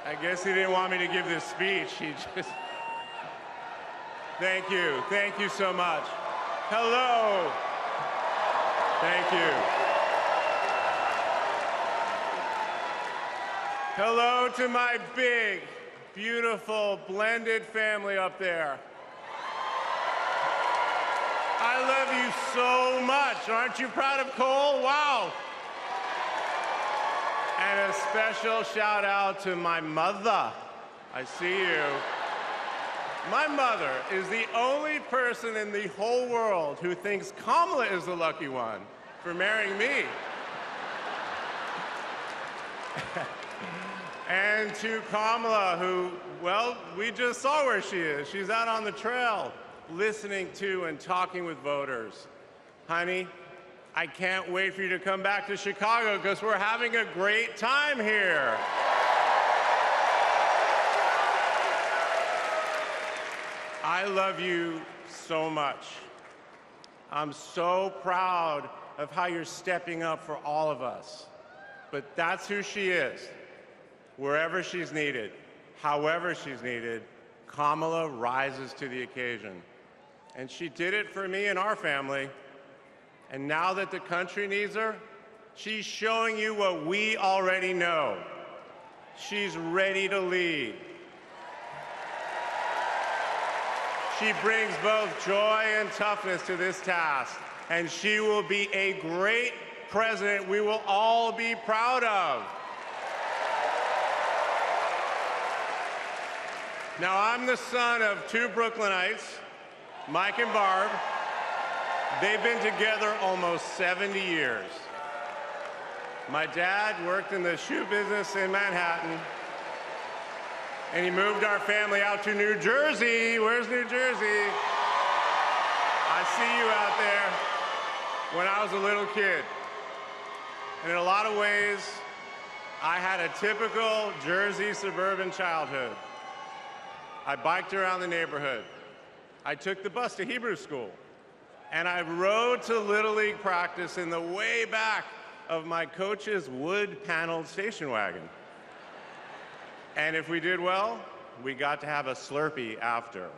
I guess he didn't want me to give this speech. He just... Thank you so much. Hello. Thank you. Hello to my big, beautiful, blended family up there. I love you so much. Aren't you proud of Cole? Wow. And a special shout out to my mother. I see you. My mother is the only person in the whole world who thinks Kamala is the lucky one for marrying me. And to Kamala, who, well, we just saw where she is. She's out on the trail, listening to and talking with voters. Honey, I can't wait for you to come back to Chicago because we're having a great time here. I love you so much. I'm so proud of how you're stepping up for all of us. But that's who she is. Wherever she's needed, however she's needed, Kamala rises to the occasion. And she did it for me and our family. And now that the country needs her, she's showing you what we already know. She's ready to lead. She brings both joy and toughness to this task, and she will be a great president we will all be proud of. Now, I'm the son of two Brooklynites, Mike and Barb. They've been together almost 70 years. My dad worked in the shoe business in Manhattan, and he moved our family out to New Jersey. Where's New Jersey? I see you out there. When I was a little kid. And in a lot of ways, I had a typical Jersey suburban childhood. I biked around the neighborhood. I took the bus to Hebrew school. And I rode to Little League practice in the way back of my coach's wood-paneled station wagon. And if we did well, we got to have a Slurpee after.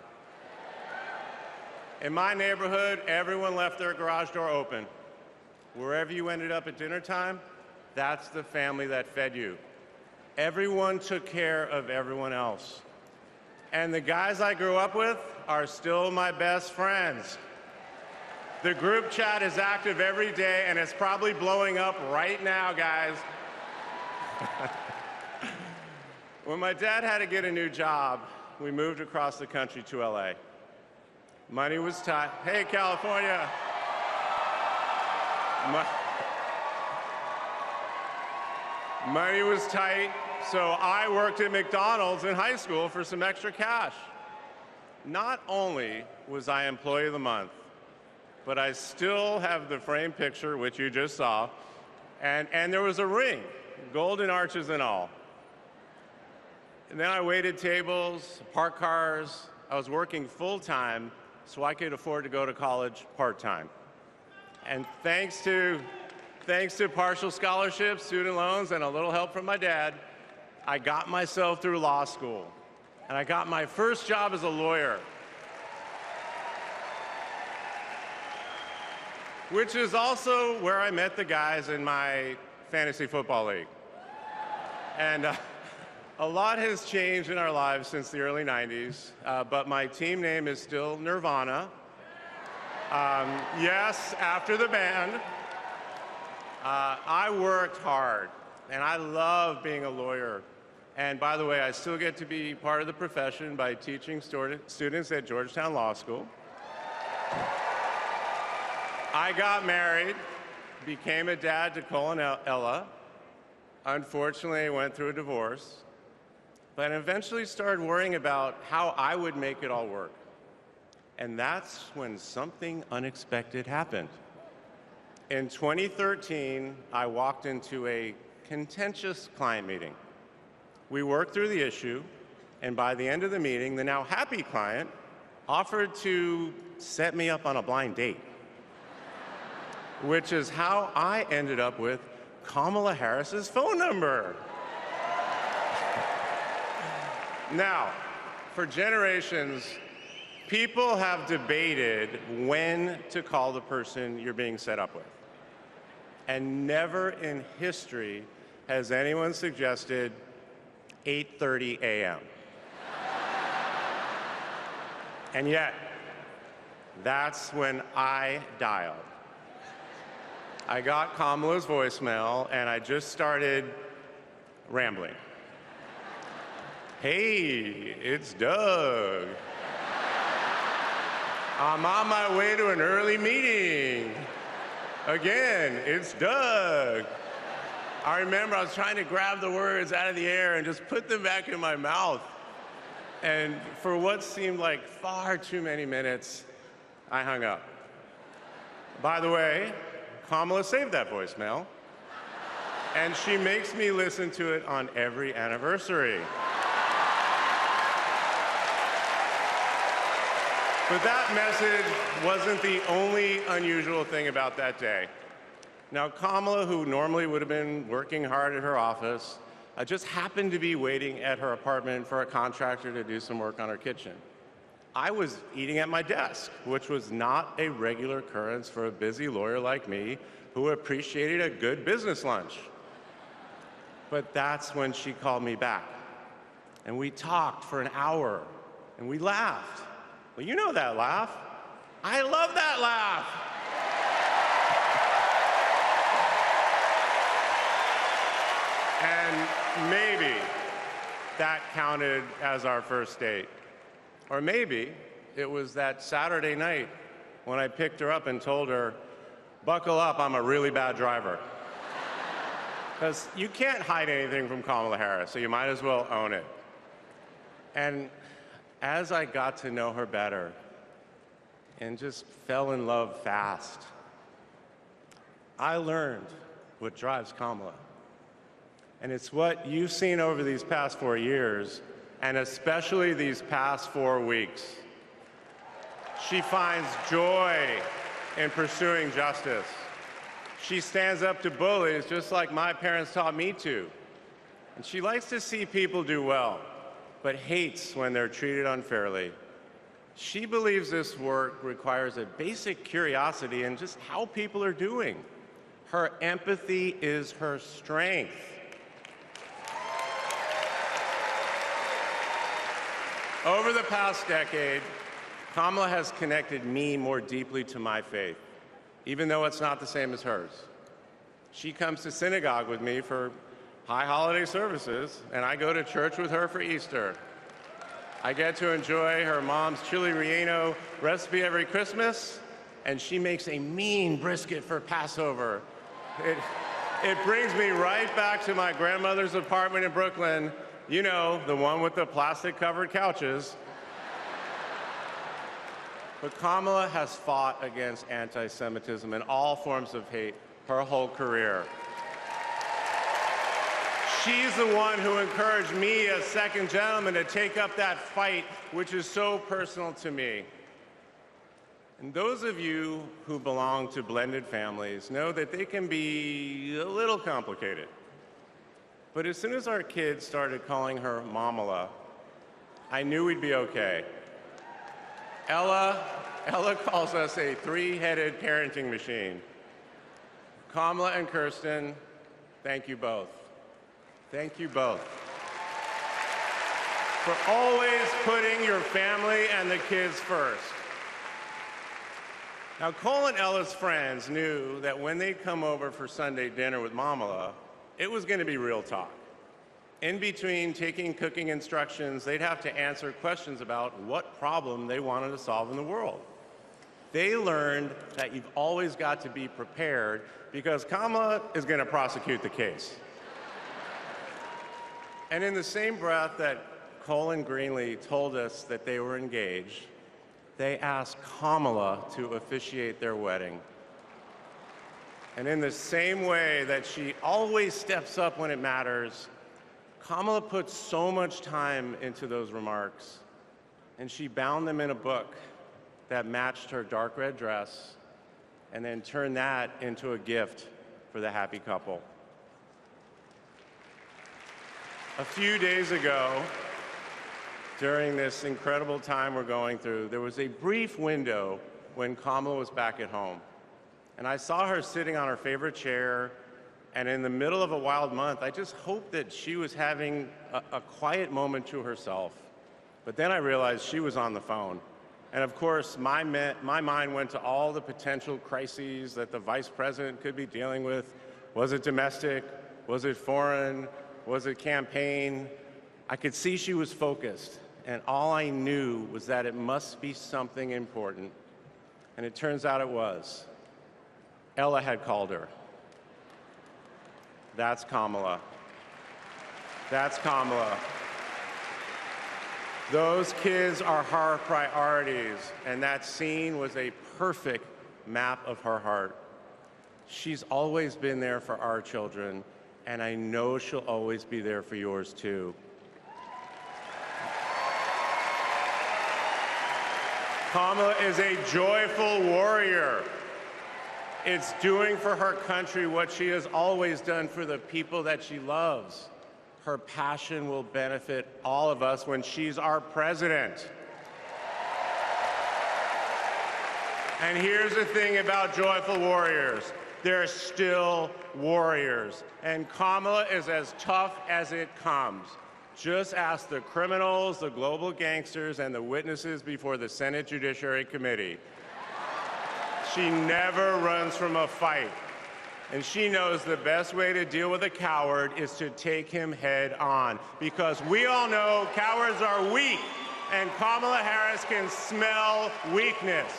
In my neighborhood, everyone left their garage door open. Wherever you ended up at dinner time, that's the family that fed you. Everyone took care of everyone else. And the guys I grew up with are still my best friends. The group chat is active every day, and it's probably blowing up right now, guys. When my dad had to get a new job, we moved across the country to LA. Money was tight. Hey, California. Money was tight, so I worked at McDonald's in high school for some extra cash. Not only was I Employee of the Month, but I still have the framed picture, which you just saw, and there was a ring, golden arches and all. And then I waited tables, parked cars. I was working full-time so I could afford to go to college part-time. And thanks to partial scholarships, student loans, and a little help from my dad, I got myself through law school. And I got my first job as a lawyer, which is also where I met the guys in my fantasy football league. And a lot has changed in our lives since the early 90s, but my team name is still Nirvana. Yes, after the band. I worked hard, and I love being a lawyer. And by the way, I still get to be part of the profession by teaching students at Georgetown Law School. I got married, became a dad to Cole and Ella. Unfortunately, I went through a divorce, but I eventually started worrying about how I would make it all work. And that's when something unexpected happened. In 2013, I walked into a contentious client meeting. We worked through the issue, and by the end of the meeting, the now happy client offered to set me up on a blind date, which is how I ended up with Kamala Harris's phone number. Now, for generations, people have debated when to call the person you're being set up with. And never in history has anyone suggested 8:30 a.m. And yet, that's when I dialed. I got Kamala's voicemail, and I just started rambling. Hey, it's Doug. I'm on my way to an early meeting. Again, it's Doug. I remember I was trying to grab the words out of the air and just put them back in my mouth. And for what seemed like far too many minutes, I hung up. By the way, Kamala saved that voicemail, and she makes me listen to it on every anniversary. But that message wasn't the only unusual thing about that day. Now, Kamala, who normally would have been working hard at her office, just happened to be waiting at her apartment for a contractor to do some work on her kitchen. I was eating at my desk, which was not a regular occurrence for a busy lawyer like me who appreciated a good business lunch. But that's when she called me back. And we talked for an hour, and we laughed. Well, you know that laugh. I love that laugh. And maybe that counted as our first date. Or maybe it was that Saturday night when I picked her up and told her, buckle up, I'm a really bad driver. Because you can't hide anything from Kamala Harris, so you might as well own it. And as I got to know her better and just fell in love fast, I learned what drives Kamala. And it's what you've seen over these past 4 years, and especially these past 4 weeks. She finds joy in pursuing justice. She stands up to bullies just like my parents taught me to. And she likes to see people do well, but hates when they're treated unfairly. She believes this work requires a basic curiosity in just how people are doing. Her empathy is her strength. Over the past decade, Kamala has connected me more deeply to my faith, even though it's not the same as hers. She comes to synagogue with me for high holiday services, and I go to church with her for Easter. I get to enjoy her mom's chili relleno recipe every Christmas, and she makes a mean brisket for Passover. It brings me right back to my grandmother's apartment in Brooklyn, you know, the one with the plastic-covered couches. But Kamala has fought against anti-Semitism and all forms of hate her whole career. She's the one who encouraged me as second gentleman to take up that fight, which is so personal to me. And those of you who belong to blended families know that they can be a little complicated. But as soon as our kids started calling her Mamala, I knew we'd be okay. Ella calls us a three-headed parenting machine. Kamala and Kirsten, thank you both. Thank you both for always putting your family and the kids first. Now, Cole and Ella's friends knew that when they'd come over for Sunday dinner with Mamala, it was going to be real talk. In between taking cooking instructions, they'd have to answer questions about what problem they wanted to solve in the world. They learned that you've always got to be prepared because Kamala is going to prosecute the case. And in the same breath that Cole and Greenlee told us that they were engaged, they asked Kamala to officiate their wedding. And in the same way that she always steps up when it matters, Kamala put so much time into those remarks, and she bound them in a book that matched her dark red dress, and then turned that into a gift for the happy couple. A few days ago, during this incredible time we're going through, there was a brief window when Kamala was back at home. And I saw her sitting on her favorite chair, and in the middle of a wild month, I just hoped that she was having a quiet moment to herself. But then I realized she was on the phone. And of course, my mind went to all the potential crises that the vice president could be dealing with. Was it domestic? Was it foreign? Was it campaign? I could see she was focused, and all I knew was that it must be something important. And it turns out it was. Ella had called her. That's Kamala. That's Kamala. Those kids are her priorities, and that scene was a perfect map of her heart. She's always been there for our children, and I know she'll always be there for yours too. Kamala is a joyful warrior. It's doing for her country what she has always done for the people that she loves. Her passion will benefit all of us when she's our president. And here's the thing about joyful warriors. They're still warriors. And Kamala is as tough as it comes. Just ask the criminals, the global gangsters, and the witnesses before the Senate Judiciary Committee. She never runs from a fight. And she knows the best way to deal with a coward is to take him head on. Because we all know cowards are weak, and Kamala Harris can smell weakness.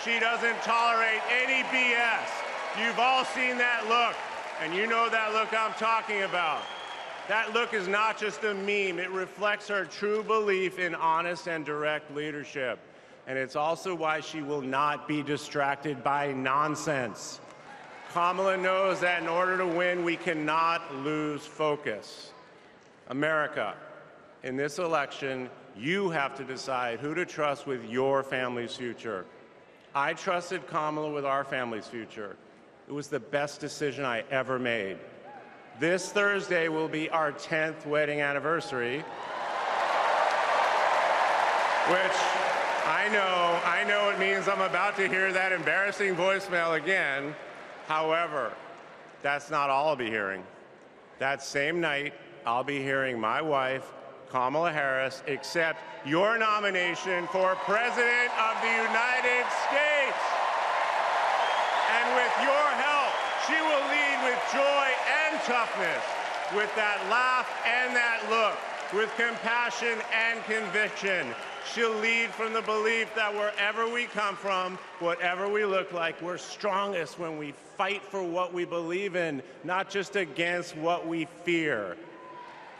She doesn't tolerate any BS. You've all seen that look, and you know that look I'm talking about. That look is not just a meme. It reflects her true belief in honest and direct leadership. And it's also why she will not be distracted by nonsense. Kamala knows that in order to win, we cannot lose focus. America, in this election, you have to decide who to trust with your family's future. I trusted Kamala with our family's future. It was the best decision I ever made. This Thursday will be our 10th wedding anniversary, which I know it means I'm about to hear that embarrassing voicemail again. However, that's not all I'll be hearing. That same night, I'll be hearing my wife, Kamala Harris, accept your nomination for President of the United States. And with your help, she will lead with joy and toughness, with that laugh and that look, with compassion and conviction. She'll lead from the belief that wherever we come from, whatever we look like, we're strongest when we fight for what we believe in, not just against what we fear.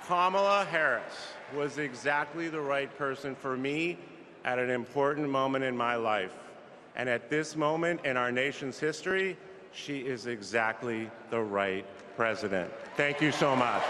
Kamala Harris was exactly the right person for me at an important moment in my life. And at this moment in our nation's history, she is exactly the right president. Thank you so much.